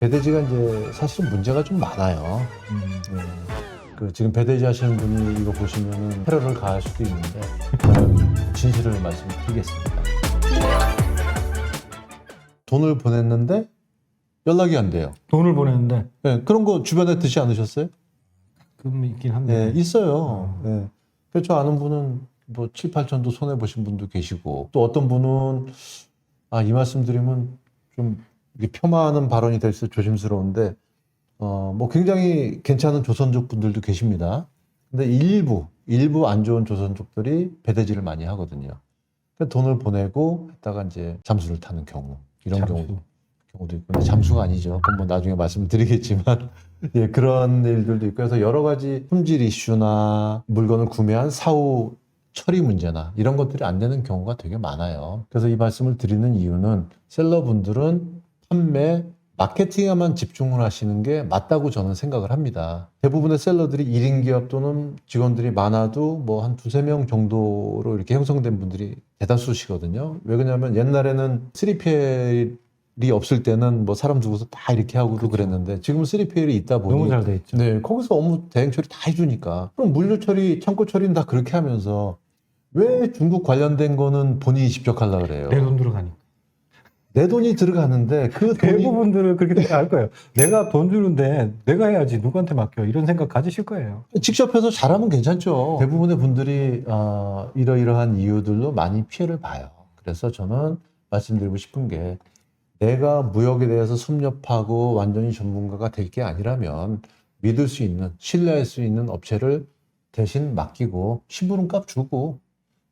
배대지가 이제 사실은 문제가 좀 많아요. 네. 그 지금 배대지 하시는 분이 이거 보시면은 테러를 가할 수도 있는데 저는 진실을 말씀드리겠습니다. 돈을 보냈는데 연락이 안 돼요. 돈을 보냈는데 네, 그런 거 주변에 듣지 않으셨어요? 금 있긴 한데. 네, 있어요. 네. 그래서 저 아는 분은 뭐 7, 8천도 손해 보신 분도 계시고 또 어떤 분은 이 말씀 드리면 좀 이게 폄하하는 발언이 될 수 조심스러운데 뭐 굉장히 괜찮은 조선족 분들도 계십니다. 근데 일부 안 좋은 조선족들이 배대지를 많이 하거든요. 그러니까 돈을 보내고 했다가 이제 잠수를 타는 경우 이런 경우도 있고 근데 잠수가 아니죠. 그건 뭐 나중에 말씀을 드리겠지만 예, 그런 일들도 있고 그래서 여러 가지 품질 이슈나 물건을 구매한 사후 처리 문제나 이런 것들이 안 되는 경우가 되게 많아요. 그래서 이 말씀을 드리는 이유는 셀러분들은 판매, 마케팅에만 집중을 하시는 게 맞다고 저는 생각을 합니다. 대부분의 셀러들이 1인 기업 또는 직원들이 많아도 뭐 한 두세 명 정도로 이렇게 형성된 분들이 대다수시거든요. 왜 그러냐면 옛날에는 3PL이 없을 때는 뭐 사람 두고서 다 이렇게 하고도 그쵸. 그랬는데 지금은 3PL이 있다 보니 너무 잘 돼 있죠. 네, 거기서 업무 대행 처리 다 해주니까 그럼 물류 처리, 창고 처리는 다 그렇게 하면서 왜 중국 관련된 거는 본인이 직접 하려고 그래요? 내 돈 들어가니까. 내 돈이 들어가는데 그 돈이 대부분들은 그렇게 생각할 거예요. 내가 돈 주는데 내가 해야지 누구한테 맡겨 이런 생각 가지실 거예요. 직접 해서 잘하면 괜찮죠. 대부분의 분들이 이러이러한 이유들로 많이 피해를 봐요. 그래서 저는 말씀드리고 싶은 게 내가 무역에 대해서 섭렵하고 완전히 전문가가 될 게 아니라면 믿을 수 있는, 신뢰할 수 있는 업체를 대신 맡기고 심부름값 주고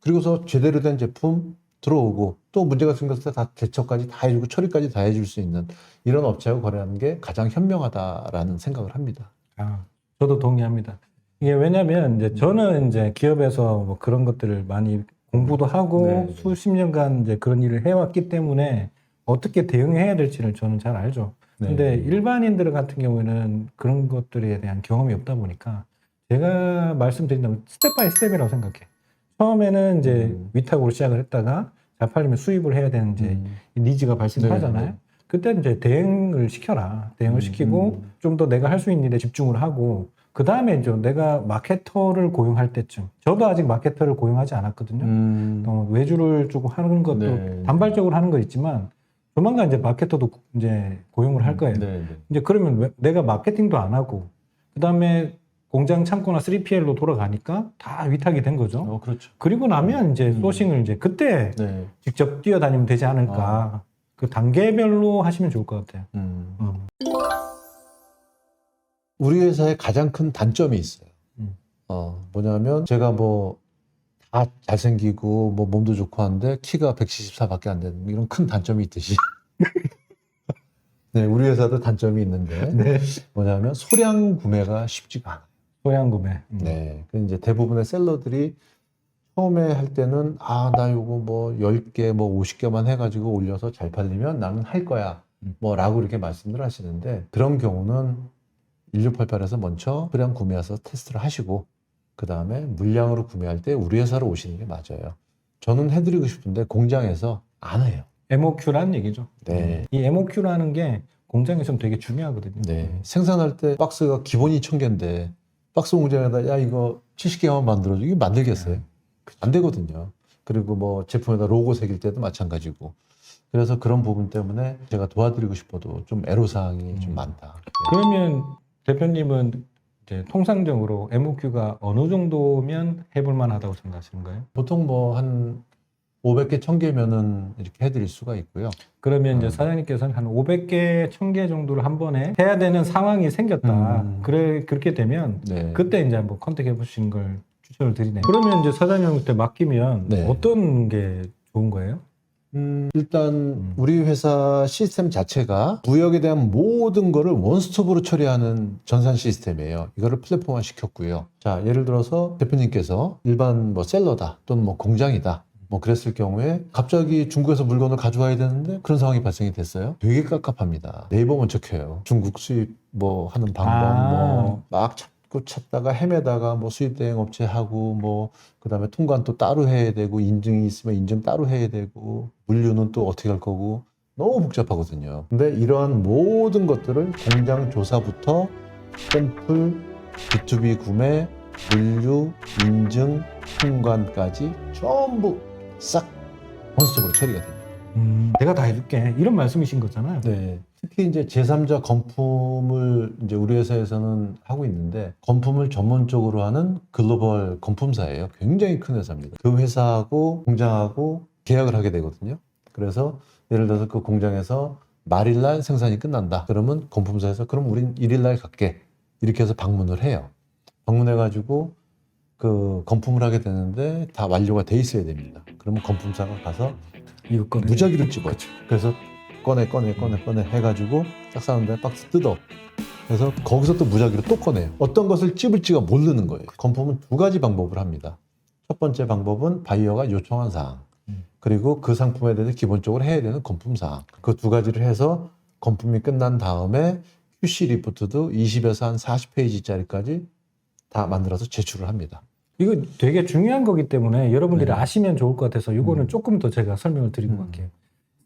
그리고서 제대로 된 제품 들어오고 또 문제가 생겼을 때 다 대처까지 다 해주고 처리까지 다 해줄 수 있는 이런 업체하고 거래하는 게 가장 현명하다라는 생각을 합니다. 저도 동의합니다. 이게 왜냐면 이제 저는 이제 기업에서 뭐 그런 것들을 많이 공부도 하고 네. 수십 년간 이제 그런 일을 해왔기 때문에 어떻게 대응해야 될지를 저는 잘 알죠. 근데 일반인들 같은 경우에는 그런 것들에 대한 경험이 없다 보니까 제가 말씀드린다면 스텝 바이 스텝이라고 생각해. 처음에는 이제 위탁으로 시작을 했다가 잘 팔리면 수입을 해야 되는 이제 니즈가 발생하잖아요. 네. 그때 이제 대응을 시켜라. 대응을 시키고 좀 더 내가 할 수 있는 일에 집중을 하고 그 다음에 이제 내가 마케터를 고용할 때쯤 저도 아직 마케터를 고용하지 않았거든요. 외주를 주고 하는 것도 네. 단발적으로 하는 거 있지만 조만간 이제 마케터도 이제 고용을 할 거예요. 네. 이제 그러면 내가 마케팅도 안 하고 그 다음에 공장 창고나 3PL로 돌아가니까 다 위탁이 된 거죠. 그렇죠. 그리고 나면 이제 소싱을 이제 그때 네. 직접 뛰어다니면 되지 않을까. 그 단계별로 하시면 좋을 것 같아요. 우리 회사의 가장 큰 단점이 있어요. 음. 뭐냐면 제가 뭐 다 잘생기고 뭐 몸도 좋고 한데 키가 174밖에 안 되는 이런 큰 단점이 있듯이 네, 우리 회사도 단점이 있는데 네. 뭐냐면 소량 구매가 쉽지가 않아요. 소량 구매. 네. 그 이제 대부분의 셀러들이 처음에 할 때는 나 요거 뭐 10개 뭐 50개만 해가지고 올려서 잘 팔리면 나는 할 거야 뭐 라고 이렇게 말씀을 하시는데 그런 경우는 1688에서 먼저 소량 구매해서 테스트를 하시고 그 다음에 물량으로 구매할 때 우리 회사로 오시는 게 맞아요. 저는 해드리고 싶은데 공장에서 안 해요. MOQ라는 얘기죠. 네. 이 MOQ라는 게 공장에서는 되게 중요하거든요. 네. 생산할 때 박스가 기본이 1000개인데 박스 공장에다 야 이거 70개만 만들어줘 이게 만들겠어요? 안 되거든요. 그리고 뭐 제품에다 로고 새길 때도 마찬가지고 그래서 그런 부분 때문에 제가 도와드리고 싶어도 좀 애로사항이 좀 많다. 네. 그러면 대표님은 이제 통상적으로 MOQ가 어느 정도면 해볼 만하다고 생각하시는 거예요? 보통 뭐 한 500개, 1000개면은 이렇게 해드릴 수가 있고요. 그러면 이제 사장님께서는 한 500개, 1000개 정도를 한 번에 해야 되는 상황이 생겼다. 그렇게 되면 네. 그때 이제 한번 컨택해 보시는 걸 추천을 드리네요. 그러면 이제 사장님한테 맡기면 네. 어떤 게 좋은 거예요? 일단 우리 회사 시스템 자체가 무역에 대한 모든 거를 원스톱으로 처리하는 전산 시스템이에요. 이거를 플랫폼화 시켰고요. 자, 예를 들어서 대표님께서 일반 뭐 셀러다 또는 뭐 공장이다. 뭐 그랬을 경우에 갑자기 중국에서 물건을 가져와야 되는데 그런 상황이 발생이 됐어요. 되게 깝깝합니다. 네이버 먼저 켜요. 중국 수입 뭐 하는 방법 뭐 막 찾다가 헤매다가 뭐 수입 대행 업체 하고 뭐 그다음에 통관 또 따로 해야 되고 인증이 있으면 인증 따로 해야 되고 물류는 또 어떻게 할 거고 너무 복잡하거든요. 근데 이러한 모든 것들을 공장 조사부터 샘플, B2B 구매, 물류, 인증, 통관까지 전부 싹 원스톱으로 처리가 됩니다. 내가 다 해줄게. 이런 말씀이신 거잖아요. 네. 특히 이제 제3자 건품을 이제 우리 회사에서는 하고 있는데, 건품을 전문적으로 하는 글로벌 건품사예요. 굉장히 큰 회사입니다. 그 회사하고 공장하고 계약을 하게 되거든요. 그래서 예를 들어서 그 공장에서 말일날 생산이 끝난다. 그러면 건품사에서 그럼 우린 1일날 갈게. 이렇게 해서 방문을 해요. 방문해가지고 그 건품을 하게 되는데 다 완료가 돼 있어야 됩니다. 그러면 건품사가 가서 이거 꺼내. 무작위로 찍어요. 그래서 꺼내 해가지고 딱 싸는데 박스 뜯어. 그래서 거기서 또 무작위로 또 꺼내요. 어떤 것을 찝을지가 모르는 거예요. 건품은 두 가지 방법을 합니다. 첫 번째 방법은 바이어가 요청한 사항, 그리고 그 상품에 대해서 기본적으로 해야 되는 건품 사항, 그 두 가지를 해서 건품이 끝난 다음에 QC 리포트도 20에서 한 40페이지짜리까지 다 만들어서 제출을 합니다. 이거 되게 중요한 거기 때문에 여러분들이 네. 아시면 좋을 것 같아서 이거는 조금 더 제가 설명을 드리고 갈게요.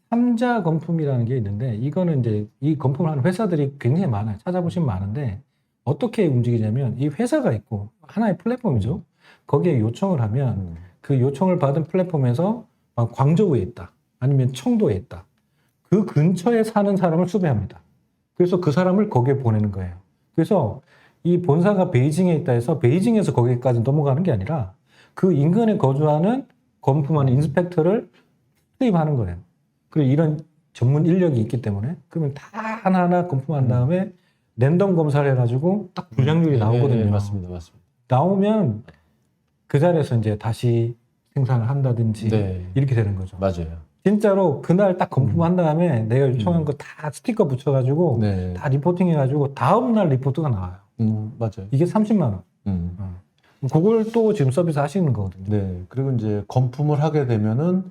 3자 건품이라는 게 있는데, 이거는 이제 이 건품을 하는 회사들이 굉장히 많아요. 찾아보시면 많은데, 어떻게 움직이냐면 이 회사가 있고 하나의 플랫폼이죠. 거기에 요청을 하면 그 요청을 받은 플랫폼에서 광저우에 있다, 아니면 청도에 있다, 그 근처에 사는 사람을 수배합니다. 그래서 그 사람을 거기에 보내는 거예요. 그래서 이 본사가 베이징에 있다 해서 베이징에서 거기까지 넘어가는 게 아니라 그 인근에 거주하는 건품하는 인스펙터를 투입하는 거예요. 그리고 이런 전문 인력이 있기 때문에 그러면 다 하나하나 건품한 다음에 랜덤 검사를 해가지고 딱 불량률이 나오거든요. 네, 맞습니다. 나오면 그 자리에서 이제 다시 생산을 한다든지 네. 이렇게 되는 거죠. 맞아요. 진짜로 그날 딱 건품한 다음에 내가 요청한 거 다 스티커 붙여가지고 네. 다 리포팅 해가지고 다음날 리포트가 나와요. 맞아요. 이게 30만 원. 그걸 또 지금 서비스 하시는 거거든요. 네. 그리고 이제 건품을 하게 되면은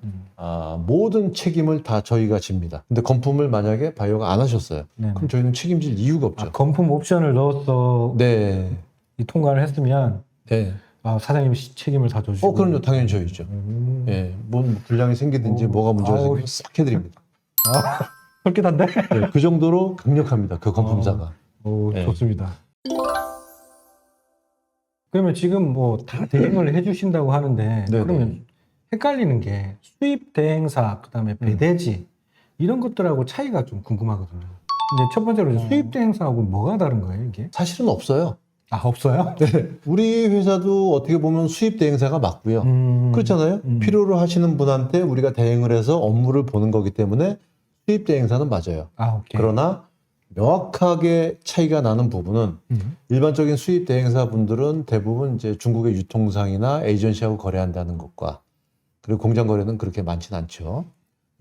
모든 책임을 다 저희가 집니다. 근데 건품을 만약에 바이오가 안 하셨어요. 네네. 그럼 저희는 책임질 이유가 없죠. 건품 옵션을 넣어서 네. 이 통과를 했으면 네. 사장님이 책임을 다 져주시고. 그럼요. 당연히 저희죠. 예. 뭔 불량이 생기든지 뭐가 문제가 생기면 싹 해드립니다. 솔깃한데? 네, 그 정도로 강력합니다. 그 건품사가. 네. 좋습니다. 그러면 지금 뭐 다 대행을 해주신다고 하는데, 네네. 그러면 헷갈리는 게 수입 대행사, 그다음에 배대지 이런 것들하고 차이가 좀 궁금하거든요. 근데 첫 번째로 수입 대행사하고 뭐가 다른 거예요, 이게? 사실은 없어요. 없어요? 네. 우리 회사도 어떻게 보면 수입 대행사가 맞고요. 그렇잖아요. 필요로 하시는 분한테 우리가 대행을 해서 업무를 보는 거기 때문에 수입 대행사는 맞아요. 오케이. 그러나 명확하게 차이가 나는 부분은 일반적인 수입 대행사 분들은 대부분 이제 중국의 유통상이나 에이전시하고 거래한다는 것과, 그리고 공장 거래는 그렇게 많지는 않죠.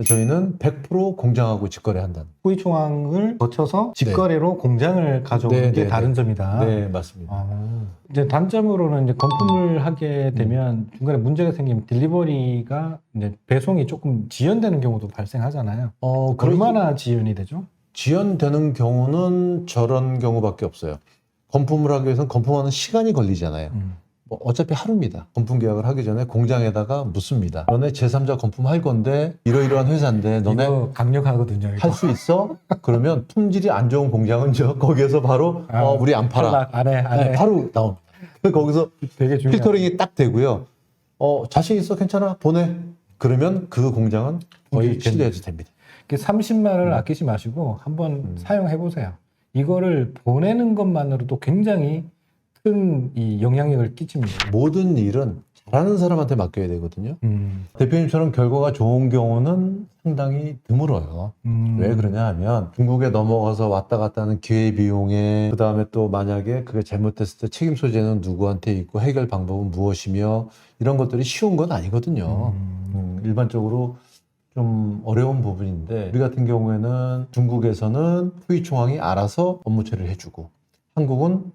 저희는 100% 공장하고 직거래한다는. 후이총항을 거쳐서 직거래로 공장을 가져오는 게 다른 점이다. 네, 맞습니다. 이제 단점으로는 이제 건품을 하게 되면 중간에 문제가 생기면 딜리버리가 이제 배송이 조금 지연되는 경우도 발생하잖아요. 얼마나 지연이 되죠? 지연되는 경우는 저런 경우밖에 없어요. 건품을 하기 위해서는 건품하는 시간이 걸리잖아요. 뭐 어차피 하루입니다. 건품 계약을 하기 전에 공장에다가 묻습니다. 너네 제3자 건품 할 건데 이러이러한 회사인데 너네 이거 강력하거든요. 할 수 있어? 그러면 품질이 안 좋은 공장은 거기에서 바로 우리 안 팔아. 안 해. 네, 바로 나옵니다. 거기서 되게 중요해요. 필터링이 딱 되고요. 자신 있어? 괜찮아? 보내. 그러면 그 공장은 거의 신뢰해도 됩니다. 30만 원을 아끼지 마시고 한번 사용해 보세요. 이거를 보내는 것만으로도 굉장히 큰 이 영향력을 끼칩니다. 모든 일은 잘하는 사람한테 맡겨야 되거든요. 대표님처럼 결과가 좋은 경우는 상당히 드물어요. 왜 그러냐 하면 중국에 넘어가서 왔다 갔다 하는 기회비용에, 그 다음에 또 만약에 그게 잘못됐을 때 책임 소재는 누구한테 있고 해결 방법은 무엇이며, 이런 것들이 쉬운 건 아니거든요. 일반적으로 좀 어려운 부분인데, 우리 같은 경우에는 중국에서는 후이총항이 알아서 업무 처리를 해주고, 한국은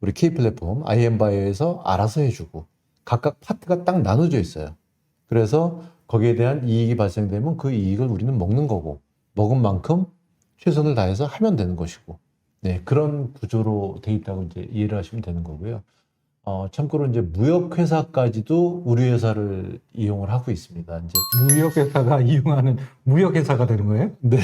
우리 K플랫폼 IM바이오에서 알아서 해주고, 각각 파트가 딱 나눠져 있어요. 그래서 거기에 대한 이익이 발생되면 그 이익을 우리는 먹는 거고, 먹은 만큼 최선을 다해서 하면 되는 것이고, 네, 그런 구조로 돼 있다고 이제 이해를 하시면 되는 거고요. 참고로 이제 무역회사까지도 우리 회사를 이용을 하고 있습니다. 이제 무역회사가 이용하는 무역회사가 되는 거예요? 네.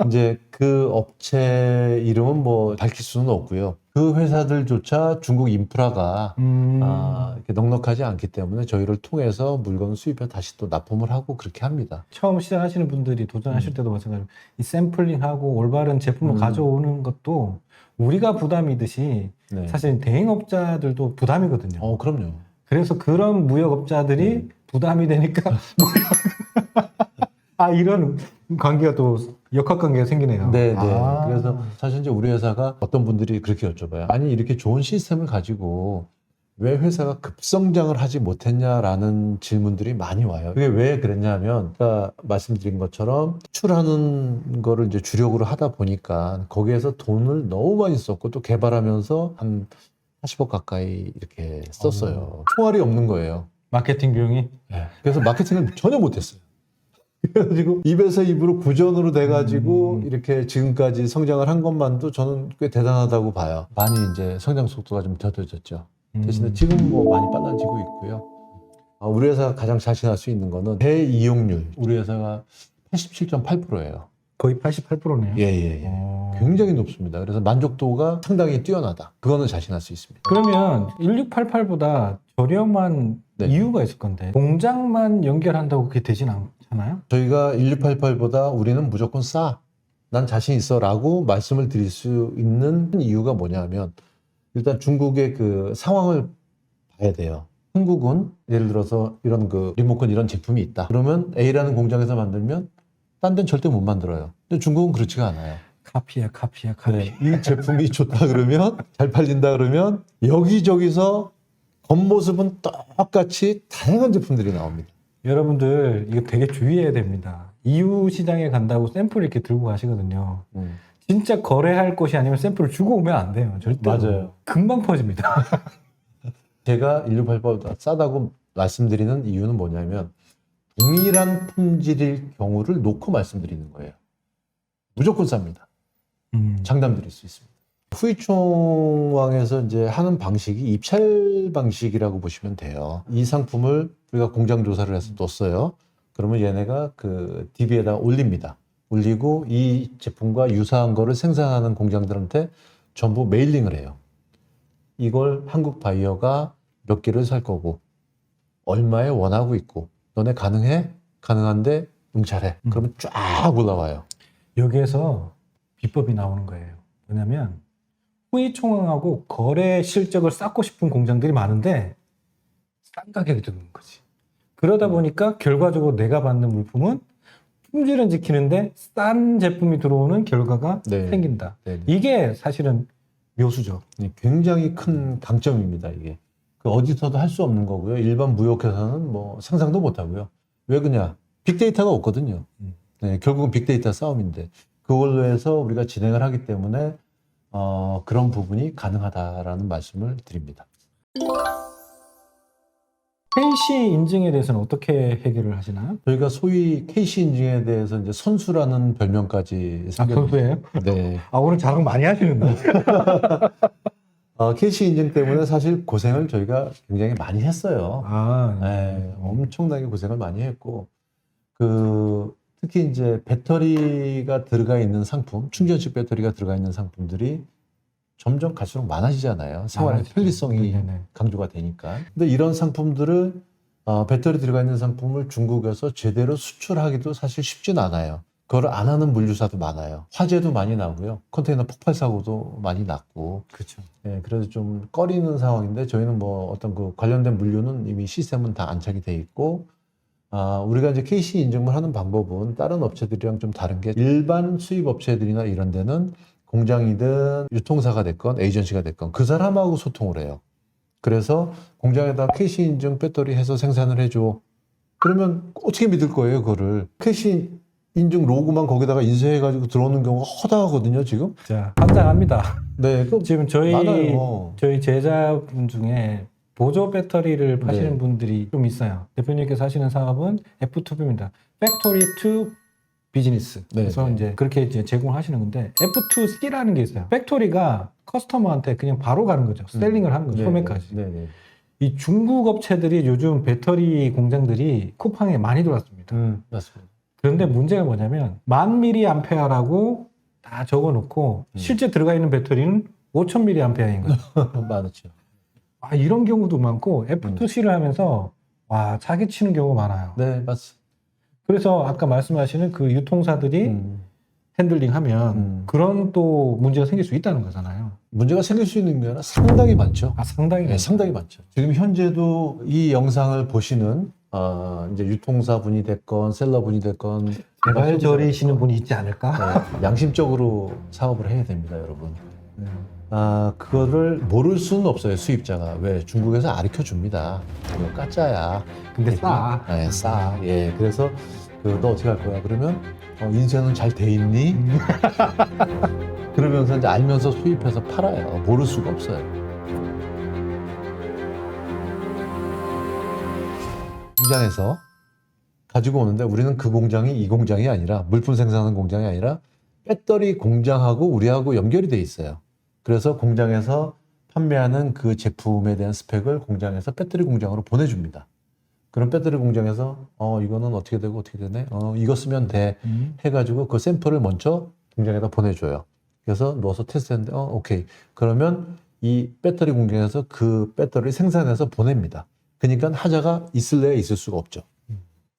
이제 그 업체 이름은 뭐 밝힐 수는 없고요. 그 회사들조차 중국 인프라가 이렇게 넉넉하지 않기 때문에 저희를 통해서 물건을 수입해 다시 또 납품을 하고 그렇게 합니다. 처음 시작하시는 분들이 도전하실 때도 마찬가지로 이 샘플링하고 올바른 제품을 가져오는 것도 우리가 부담이듯이 네. 사실 대행업자들도 부담이거든요. 그럼요. 그래서 그런 무역업자들이 부담이 되니까 이런 관계가 또 역학관계가 생기네요. 네, 네. 그래서 사실 이제 우리 회사가 어떤 분들이 그렇게 여쭤봐요. 아니, 이렇게 좋은 시스템을 가지고 왜 회사가 급성장을 하지 못했냐라는 질문들이 많이 와요. 그게 왜 그랬냐면, 아까 말씀드린 것처럼 수출하는 거를 이제 주력으로 하다 보니까 거기에서 돈을 너무 많이 썼고 또 개발하면서 한 40억 가까이 이렇게 썼어요. 총알이 없는 거예요. 마케팅 비용이. 네. 그래서 마케팅을 전혀 못했어요. 그래가지고 입에서 입으로 구전으로 돼가지고 이렇게 지금까지 성장을 한 것만도 저는 꽤 대단하다고 봐요. 많이 이제 성장 속도가 좀 더뎌졌죠. 대신에 지금 뭐 많이 빨라지고 있고요. 우리 회사가 가장 자신할 수 있는 거는 대이용률. 우리 회사가 87.8%예요. 거의 88%네요. 예. 굉장히 높습니다. 그래서 만족도가 상당히 뛰어나다. 그거는 자신할 수 있습니다. 그러면 1688보다 저렴한 네. 이유가 있을 건데 공장만 연결한다고 그게 되진 않잖아요? 저희가 1688보다 우리는 무조건 싸. 난 자신 있어 라고 말씀을 드릴 수 있는 이유가 뭐냐면 일단 중국의 그 상황을 봐야 돼요. 한국은 예를 들어서 이런 그 리모컨 이런 제품이 있다. 그러면 A라는 공장에서 만들면 딴 데는 절대 못 만들어요. 근데 중국은 그렇지가 않아요. 카피야. 네, 이 제품이 좋다 그러면 잘 팔린다 그러면 여기저기서 겉모습은 똑같이 다양한 제품들이 나옵니다. 여러분들 이거 되게 주의해야 됩니다. EU 시장에 간다고 샘플 이렇게 들고 가시거든요. 진짜 거래할 곳이 아니면 샘플을 주고 오면 안 돼요. 절대. 맞아요. 금방 퍼집니다. 제가 1688보다 싸다고 말씀드리는 이유는 뭐냐면 동일한 품질일 경우를 놓고 말씀드리는 거예요. 무조건 쌉니다. 장담드릴 수 있습니다. 후이총왕에서 이제 하는 방식이 입찰 방식이라고 보시면 돼요. 이 상품을 우리가 공장 조사를 해서 뒀어요. 그러면 얘네가 그 DB에다 올립니다. 올리고 이 제품과 유사한 거를 생산하는 공장들한테 전부 메일링을 해요. 이걸 한국 바이어가 몇 개를 살 거고 얼마에 원하고 있고 너네 가능해? 가능한데 응찰해. 그러면 쫙 올라와요. 여기에서 비법이 나오는 거예요. 왜냐면 후이총항하고 거래 실적을 쌓고 싶은 공장들이 많은데 싼 가격에 들어오는 거지. 그러다 보니까 결과적으로 내가 받는 물품은 품질은 지키는데 싼 제품이 들어오는 결과가 네. 생긴다. 네네. 이게 사실은 묘수죠. 굉장히 큰 강점입니다. 이게 그 어디서도 할 수 없는 거고요. 일반 무역회사는 뭐 상상도 못 하고요. 왜 그냐? 빅데이터가 없거든요. 네, 결국은 빅데이터 싸움인데 그걸로 해서 우리가 진행을 하기 때문에 그런 부분이 가능하다라는 말씀을 드립니다. KC 인증에 대해서는 어떻게 해결을 하시나요? 저희가 소위 KC 인증에 대해서 이제 선수라는 별명까지 선수예요? 네. 오늘 자랑 많이 하시는데. KC 인증 때문에 사실 고생을 저희가 굉장히 많이 했어요. 네, 엄청나게 고생을 많이 했고, 특히 이제 배터리가 들어가 있는 상품, 충전식 배터리가 들어가 있는 상품들이 점점 갈수록 많아지잖아요. 생활의 편리성이 강조가 되니까. 근데 이런 상품들을, 배터리 들어가 있는 상품을 중국에서 제대로 수출하기도 사실 쉽진 않아요. 그걸 안 하는 물류사도 많아요. 화재도 많이 나고요. 컨테이너 폭발 사고도 많이 났고. 그렇죠. 네, 그래서 좀 꺼리는 상황인데 저희는 뭐 어떤 그 관련된 물류는 이미 시스템은 다 안착이 돼 있고, 우리가 이제 KC 인증을 하는 방법은 다른 업체들이랑 좀 다른 게 일반 수입 업체들이나 이런 데는 공장이든 유통사가 됐건 에이전시가 됐건 그 사람하고 소통을 해요. 그래서 공장에다 KC 인증 배터리 해서 생산을 해줘. 그러면 어떻게 믿을 거예요, 그거를. KC 인증 로고만 거기다가 인쇄해가지고 들어오는 경우가 허다하거든요, 지금. 자, 환장합니다. 네, 지금 많아요. 저희 제자분 중에 보조 배터리를 파시는 네. 분들이 좀 있어요. 대표님께서 하시는 사업은 F2B입니다. Factory to 비즈니스. 그래서 네. 이제 그렇게 이제 제공하시는 건데 F2C라는 게 있어요. 팩토리가 커스터머한테 그냥 바로 가는 거죠. 셀링을 하는 거죠. 소매까지. 네. 이 중국 업체들이 요즘 배터리 공장들이 쿠팡에 많이 들어왔습니다. 맞습니다. 그런데 문제가 뭐냐면 1000mAh라고 다 적어놓고 실제 들어가 있는 배터리는 5000mAh인 거죠. 많았죠. 이런 경우도 많고 F2C를 하면서 사기치는 경우가 많아요. 네, 맞습니다. 그래서 아까 말씀하시는 그 유통사들이 핸들링하면 그런 또 문제가 생길 수 있다는 거잖아요. 문제가 생길 수 있는 게 아니라 상당히 많죠. 상당히. 네, 상당히 많죠. 지금 현재도 이 영상을 보시는 이제 유통사 분이 됐건 셀러 분이 됐건 제발 저리시는 분이 있지 않을까? 네, 양심적으로 사업을 해야 됩니다, 여러분. 그거를 모를 수는 없어요, 수입자가. 왜? 중국에서 가르쳐 줍니다. 이거 가짜야. 근데 싸. 네, 싸. 예, 그래서 너 어떻게 할 거야? 그러면 인쇄는 잘 돼 있니? 그러면서 이제 알면서 수입해서 팔아요. 모를 수가 없어요. 공장에서 가지고 오는데 우리는 그 공장이 이 공장이 아니라 물품 생산하는 공장이 아니라 배터리 공장하고 우리하고 연결이 돼 있어요. 그래서 공장에서 판매하는 그 제품에 대한 스펙을 공장에서 배터리 공장으로 보내줍니다. 그럼 배터리 공장에서 이거는 어떻게 되고 어떻게 되네? 이거 쓰면 돼 해가지고 그 샘플을 먼저 공장에다 보내줘요. 그래서 넣어서 테스트했는데 오케이. 그러면 이 배터리 공장에서 그 배터리를 생산해서 보냅니다. 그러니까 하자가 있을래야 있을 수가 없죠.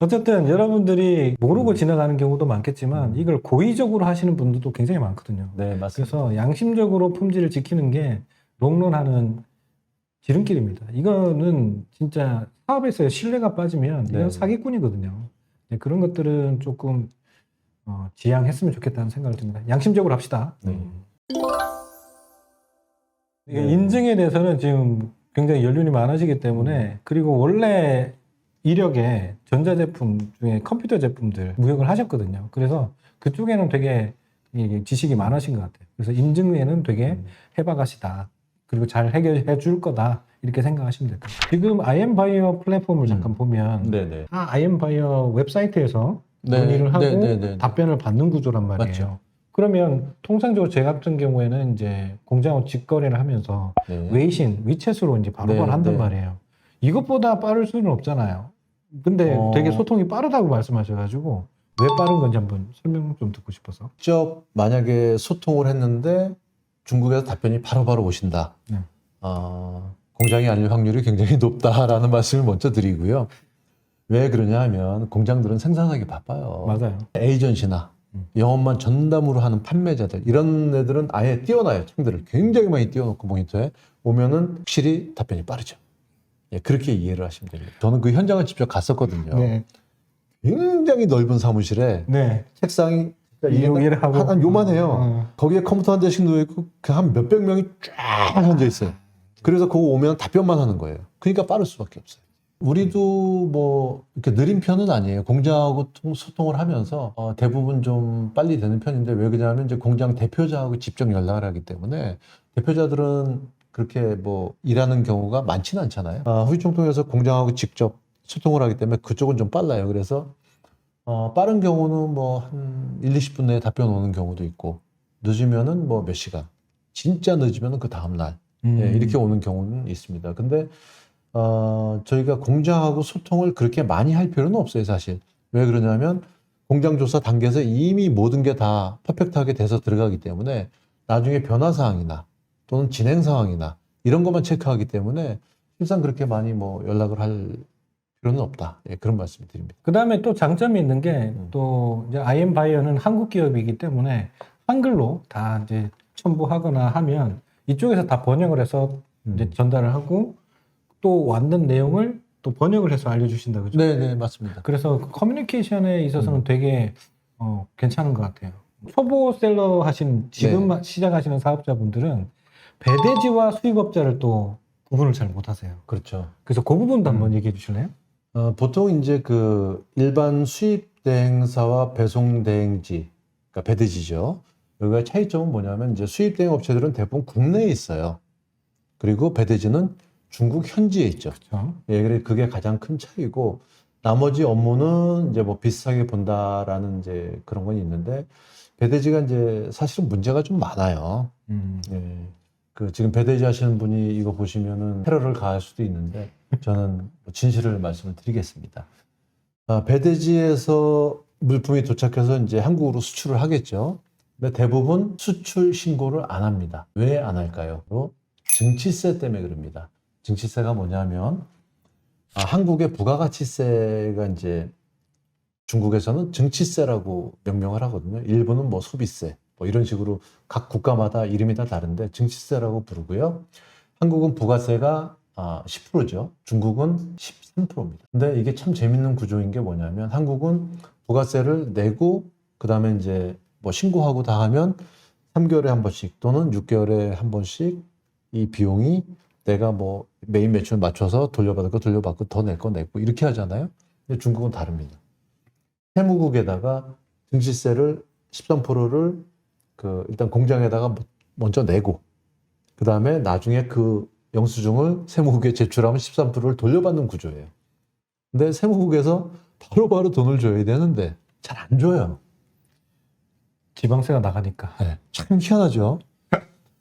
어쨌든 여러분들이 모르고 지나가는 경우도 많겠지만 이걸 고의적으로 하시는 분들도 굉장히 많거든요. 네, 맞습니다. 그래서 양심적으로 품질을 지키는 게 롱런하는 지름길입니다. 이거는 진짜 사업에서의 신뢰가 빠지면 이건 네. 사기꾼이거든요. 네, 그런 것들은 조금 지양했으면 좋겠다는 생각을 듭니다. 양심적으로 합시다. 네. 이게 인증에 대해서는 지금 굉장히 연륜이 많으시기 때문에 그리고 원래 이력에 전자제품 중에 컴퓨터 제품들 무역을 하셨거든요. 그래서 그쪽에는 되게 지식이 많으신 것 같아요. 그래서 인증에는 되게 해박하시다. 그리고 잘 해결해 줄 거다. 이렇게 생각하시면 될 것 같아요. 지금 IM바이어 플랫폼을 잠깐 보면 네네. IM바이어 웹사이트에서 네, 문의를 하고 네. 답변을 받는 구조란 말이에요. 맞죠. 그러면 통상적으로 제 같은 경우에는 이제 공장하고 직거래를 하면서 네. 웨이신, 위챗으로 이제 바로바로 네, 한단 네. 말이에요. 이것보다 빠를 수는 없잖아요. 근데 되게 소통이 빠르다고 말씀하셔가지고 왜 빠른 건지 한번 설명 좀 듣고 싶어서. 직접 만약에 소통을 했는데 중국에서 답변이 바로바로 오신다. 네. 공장이 아닐 확률이 굉장히 높다라는 말씀을 먼저 드리고요. 왜 그러냐 하면 공장들은 생산하기 바빠요. 맞아요. 에이전시나 영업만 전담으로 하는 판매자들 이런 애들은 아예 띄워놔요. 창들을 굉장히 많이 띄워놓고 모니터에 오면은 확실히 답변이 빠르죠. 예, 그렇게 이해를 하시면 됩니다. 저는 그 현장을 직접 갔었거든요. 네. 굉장히 넓은 사무실에 네. 책상이 이해를 하고 한 요만해요. 거기에 컴퓨터 한 대씩 놓여있고 한 몇백 명이 쫙 앉아 있어요. 그래서 그거 오면 답변만 하는 거예요. 그러니까 빠를 수밖에 없어요. 우리도 뭐 이렇게 느린 편은 아니에요. 공장하고 소통을 하면서 대부분 좀 빨리 되는 편인데 왜 그러냐면 이제 공장 대표자하고 직접 연락을 하기 때문에 대표자들은 그렇게 뭐 일하는 경우가 많지는 않잖아요. 후이총통에서 공장하고 직접 소통을 하기 때문에 그쪽은 좀 빨라요. 그래서 빠른 경우는 뭐 한 1, 20분 내에 답변 오는 경우도 있고 늦으면은 뭐 몇 시간, 진짜 늦으면은 그 다음 날 예, 이렇게 오는 경우는 있습니다. 근데 저희가 공장하고 소통을 그렇게 많이 할 필요는 없어요, 사실. 왜 그러냐면 공장 조사 단계에서 이미 모든 게 다 퍼펙트하게 돼서 들어가기 때문에 나중에 변화 사항이나 또는 진행 상황이나 이런 것만 체크하기 때문에 실상 그렇게 많이 뭐 연락을 할 필요는 없다. 예, 그런 말씀 드립니다. 그 다음에 또 장점이 있는 게 또 이제 IM바이어는 한국 기업이기 때문에 한글로 다 이제 첨부하거나 하면 이쪽에서 다 번역을 해서 이제 전달을 하고 또 왔는 내용을 또 번역을 해서 알려주신다 그죠? 네, 맞습니다. 그래서 그 커뮤니케이션에 있어서는 되게 괜찮은 것 같아요. 초보 셀러 하신 지금 시작하시는 사업자분들은 배대지와 수입업자를 또 구분을 잘 못하세요. 그렇죠. 그래서 그 부분도 한번 얘기해 주실래요? 보통 이제 그 일반 수입 대행사와 배송 대행지, 그러니까 배대지죠. 여기가 차이점은 뭐냐면 이제 수입 대행 업체들은 대부분 국내에 있어요. 그리고 배대지는 중국 현지에 있죠. 그렇죠. 예, 그래 그게 가장 큰 차이고 나머지 업무는 이제 뭐 비슷하게 본다라는 이제 그런 건 있는데 배대지가 이제 사실은 문제가 좀 많아요. 예. 그 지금 배대지 하시는 분이 이거 보시면은 테러를 가할 수도 있는데 저는 진실을 말씀을 드리겠습니다. 배대지에서 물품이 도착해서 이제 한국으로 수출을 하겠죠. 근데 대부분 수출 신고를 안 합니다. 왜 안 할까요? 바로 증치세 때문에 그럽니다. 증치세가 뭐냐면 한국의 부가가치세가 이제 중국에서는 증치세라고 명명을 하거든요. 일본은 뭐 소비세, 뭐 이런 식으로 각 국가마다 이름이 다 다른데 증치세라고 부르고요. 한국은 부가세가 10%죠. 중국은 13%입니다. 근데 이게 참 재밌는 구조인 게 뭐냐면 한국은 부가세를 내고 그다음에 이제 뭐 신고하고 다 하면 3개월에 한 번씩 또는 6개월에 한 번씩 이 비용이 내가 뭐 메인 매출 맞춰서 돌려받을 거 돌려받고 더 낼 거 냈고 이렇게 하잖아요. 근데 중국은 다릅니다. 세무국에다가 증시세를 13%를 일단 공장에다가 먼저 내고 그 다음에 나중에 그 영수증을 세무국에 제출하면 13%를 돌려받는 구조예요. 근데 세무국에서 바로바로 돈을 줘야 되는데 잘 안 줘요. 지방세가 나가니까. 네, 참 희한하죠.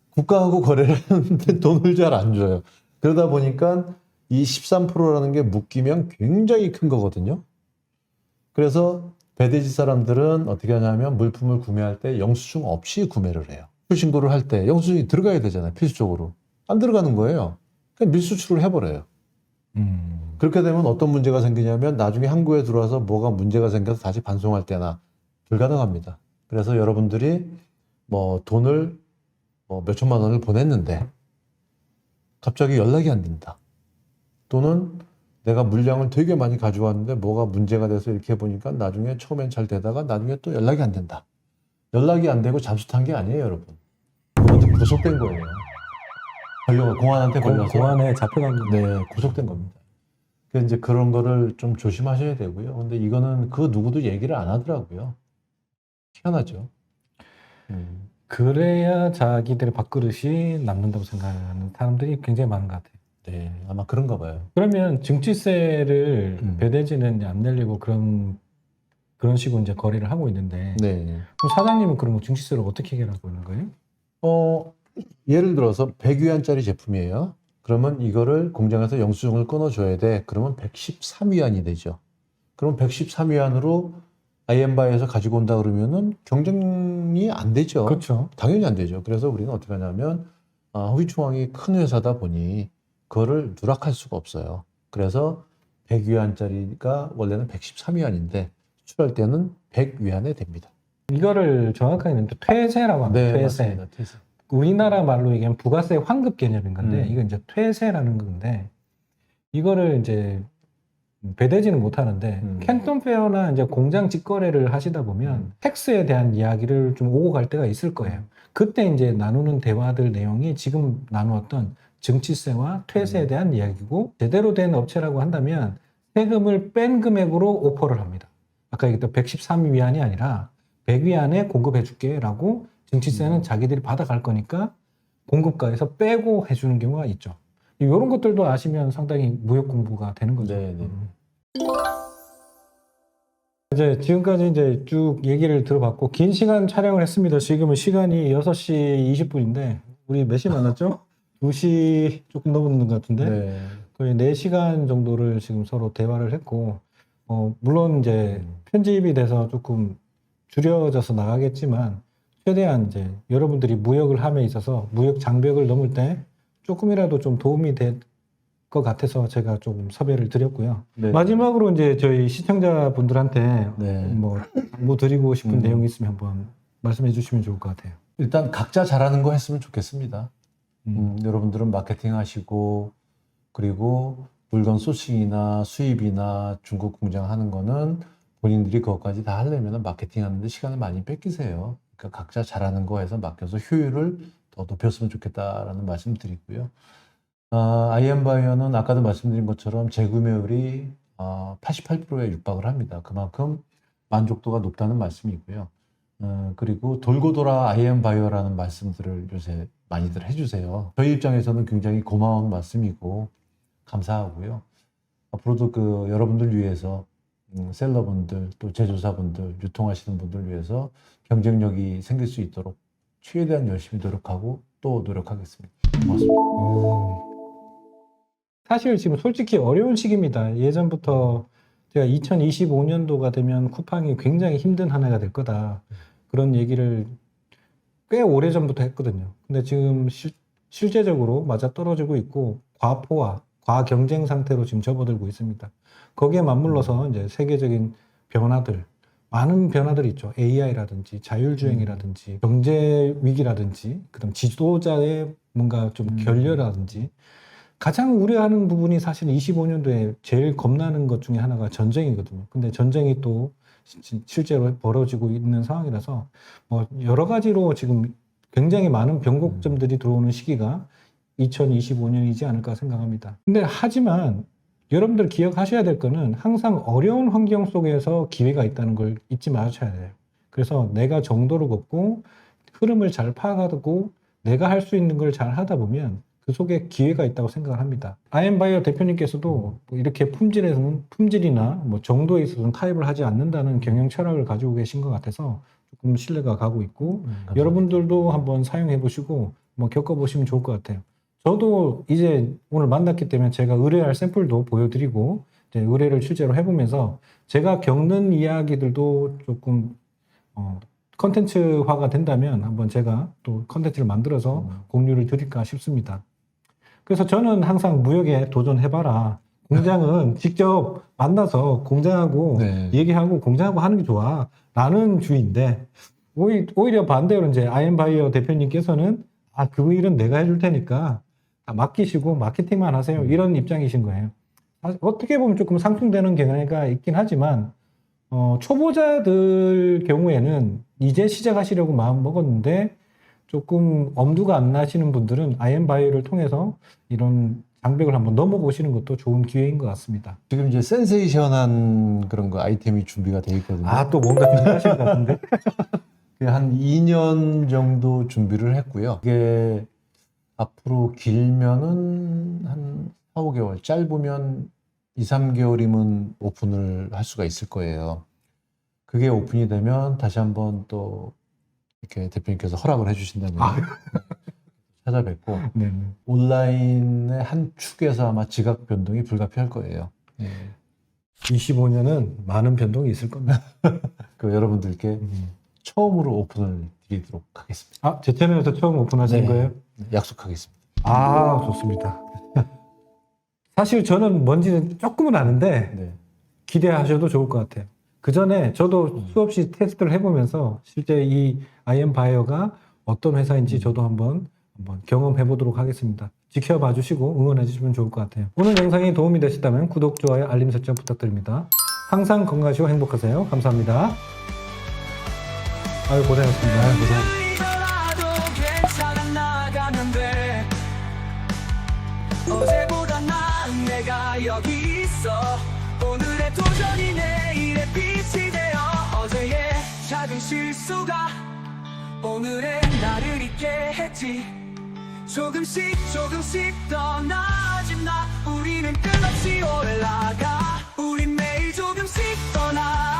국가하고 거래를 하는데 돈을 잘 안 줘요. 그러다 보니까 이 13%라는 게 묶이면 굉장히 큰 거거든요. 그래서 배대지 사람들은 어떻게 하냐면 물품을 구매할 때 영수증 없이 구매를 해요. 수출 신고를 할 때 영수증이 들어가야 되잖아요. 필수적으로. 안 들어가는 거예요. 그냥 밀수출을 해버려요. 그렇게 되면 어떤 문제가 생기냐면 나중에 한국에 들어와서 뭐가 문제가 생겨서 다시 반송할 때나 불가능합니다. 그래서 여러분들이 뭐 돈을 뭐 몇천만 원을 보냈는데 갑자기 연락이 안 된다. 또는 내가 물량을 되게 많이 가져왔는데 뭐가 문제가 돼서 이렇게 해보니까 나중에 처음엔 잘 되다가 나중에 또 연락이 안 된다. 연락이 안 되고 잠수 탄 게 아니에요, 여러분. 그분들 구속된 거예요. 공안한테 걸려서. 공안에 잡혀간 거. 네, 구속된 겁니다. 그래서 이제 그런 거를 좀 조심하셔야 되고요. 근데 이거는 그 누구도 얘기를 안 하더라고요. 희한하죠. 그래야 자기들의 밥그릇이 남는다고 생각하는 사람들이 굉장히 많은 것 같아요. 네, 아마 그런가 봐요. 그러면 증치세를 배대지는 안 내려고 그런 식으로 이제 거래를 하고 있는데, 네. 그럼 사장님은 그럼 증치세를 어떻게 해결하고 있는 거예요? 예를 들어서 100위안짜리 제품이에요. 그러면 이거를 공장에서 영수증을 끊어줘야 돼. 그러면 113위안이 되죠. 그럼 113위안으로 아이엠바이에서 가지고 온다 그러면은 경쟁이 안 되죠. 그렇죠. 당연히 안 되죠. 그래서 우리는 어떻게 하냐면 휘충항이 큰 회사다 보니 그거를 누락할 수가 없어요. 그래서 100위안짜리가 원래는 113위안인데 수출할 때는 100위안에 됩니다. 이거를 정확하게는 퇴세라고 합니다. 네, 퇴세. 맞습니다. 퇴세. 우리나라 말로 얘기하면 부가세 환급 개념인 건데, 이건 이제 퇴세라는 건데, 이거를 이제 배대지는 못 하는데, 캔톤 페어나 이제 공장 직거래를 하시다 보면 텍스에 대한 이야기를 좀 오고 갈 때가 있을 거예요. 그때 이제 나누는 대화들 내용이 지금 나누었던 증치세와 퇴세에 대한 이야기고, 제대로 된 업체라고 한다면 세금을 뺀 금액으로 오퍼를 합니다. 아까 얘기했던 113위안이 아니라 100위안에 공급해 줄게 라고 증치세는 자기들이 받아갈 거니까 공급가에서 빼고 해주는 경우가 있죠. 이런 것들도 아시면 상당히 무역 공부가 되는 거죠. 네. 이제 지금까지 이제 쭉 얘기를 들어봤고 긴 시간 촬영을 했습니다. 지금은 시간이 6시 20분인데 우리 몇 시 만났죠? 2시 조금 넘었는 것 같은데 네. 거의 4시간 정도를 지금 서로 대화를 했고 물론 이제 편집이 돼서 조금 줄여져서 나가겠지만 최대한 이제 여러분들이 무역을 함에 있어서 무역 장벽을 넘을 때 조금이라도 좀 도움이 될 것 같아서 제가 조금 섭외를 드렸고요. 네. 마지막으로 이제 저희 시청자분들한테 네. 뭐 드리고 싶은 내용이 있으면 한번 말씀해 주시면 좋을 것 같아요. 일단 각자 잘하는 거 했으면 좋겠습니다. 여러분들은 마케팅 하시고 그리고 물건 소싱이나 수입이나 중국 공장 하는 거는 본인들이 그것까지 다 하려면 마케팅 하는데 시간을 많이 뺏기세요. 그러니까 각자 잘하는 거 해서 맡겨서 효율을 더 높였으면 좋겠다라는 말씀 드리고요. 아이엠바이어는 아까도 말씀드린 것처럼 재구매율이 88%에 육박을 합니다. 그만큼 만족도가 높다는 말씀이고요. 그리고 돌고 돌아 아이엠바이어라는 말씀들을 요새 많이들 해주세요. 저희 입장에서는 굉장히 고마운 말씀이고 감사하고요. 앞으로도 그 여러분들 위해서 셀러분들 또 제조사분들 유통하시는 분들 위해서 경쟁력이 생길 수 있도록 최대한 열심히 노력하고 또 노력하겠습니다. 고맙습니다. 사실 지금 솔직히 어려운 시기입니다. 예전부터 제가 2025년도가 되면 쿠팡이 굉장히 힘든 한 해가 될 거다. 그런 얘기를 꽤 오래전부터 했거든요. 근데 지금 실제적으로 맞아 떨어지고 있고 과포화, 과경쟁 상태로 지금 접어들고 있습니다. 거기에 맞물러서 이제 세계적인 변화들, 많은 변화들이 있죠. AI라든지 자율주행이라든지 경제 위기라든지 그다음 지도자의 뭔가 좀 결여라든지 가장 우려하는 부분이 사실 25년도에 제일 겁나는 것 중에 하나가 전쟁이거든요. 근데 전쟁이 또 실제로 벌어지고 있는 상황이라서 뭐 여러 가지로 지금 굉장히 많은 변곡점들이 들어오는 시기가 2025년이지 않을까 생각합니다. 근데 하지만 여러분들 기억하셔야 될 거는 항상 어려운 환경 속에서 기회가 있다는 걸 잊지 마셔야 돼요. 그래서 내가 정도를 걷고 흐름을 잘 파악하고 내가 할 수 있는 걸 잘 하다 보면 그 속에 기회가 있다고 생각을 합니다. 아이엠바이오 대표님께서도 뭐 이렇게 품질이나 뭐 정도에 있어서는 타협을 하지 않는다는 경영 철학을 가지고 계신 것 같아서 조금 신뢰가 가고 있고 여러분들도 한번 사용해 보시고 뭐 겪어보시면 좋을 것 같아요. 저도 이제 오늘 만났기 때문에 제가 의뢰할 샘플도 보여드리고 이제 의뢰를 실제로 해보면서 제가 겪는 이야기들도 조금 컨텐츠화가 된다면 한번 제가 또 컨텐츠를 만들어서 공유를 드릴까 싶습니다. 그래서 저는 항상 무역에 도전해봐라. 공장은 직접 만나서 공장하고 네. 얘기하고 공장하고 하는 게 좋아. 라는 주의인데 오히려 반대로 이제 아이엠바이오 대표님께서는 그 일은 내가 해줄 테니까 다 맡기시고 마케팅만 하세요. 이런 입장이신 거예요. 어떻게 보면 조금 상충되는 경향가 있긴 하지만 초보자들 경우에는 이제 시작하시려고 마음 먹었는데 조금 엄두가 안 나시는 분들은 아이엠바이오를 통해서 이런 장벽을 한번 넘어보시는 것도 좋은 기회인 것 같습니다. 지금 이제 센세이션한 그런 거 아이템이 준비가 돼 있거든요. 또 뭔가 준비하실 것 같은데? 한 2년 정도 준비를 했고요. 이게 앞으로 길면은 한 4, 5개월, 짧으면 2, 3개월이면 오픈을 할 수가 있을 거예요. 그게 오픈이 되면 다시 한번 또 이렇게 대표님께서 허락을 해주신다면 찾아뵙고 네. 온라인의 한 축에서 아마 지각 변동이 불가피할 거예요. 25년은 많은 변동이 있을 겁니다. 그 여러분들께 처음으로 오픈을 드리도록 하겠습니다. 제 채널에서 처음 오픈하신 네. 거예요? 약속하겠습니다. 좋습니다. 사실 저는 뭔지는 조금은 아는데 네. 기대하셔도 좋을 것 같아요. 그 전에 저도 수없이 테스트를 해보면서 실제 이 아이엠바이오가 어떤 회사인지 저도 한번 경험해 보도록 하겠습니다. 지켜봐 주시고 응원해 주시면 좋을 것 같아요. 오늘 영상이 도움이 되셨다면 구독, 좋아요, 알림 설정 부탁드립니다. 항상 건강하시고 행복하세요. 감사합니다. 고생하셨습니다. 어제보다 나은 내가 여기 있어. 오늘의 도전이 내일의 빛이 되어 어제의 작은 실수가 오늘의 나를 있게 했지. 조금씩 더 나아진 나. 우리는 끝없이 올라가. 우린 매일 조금씩 더 나아.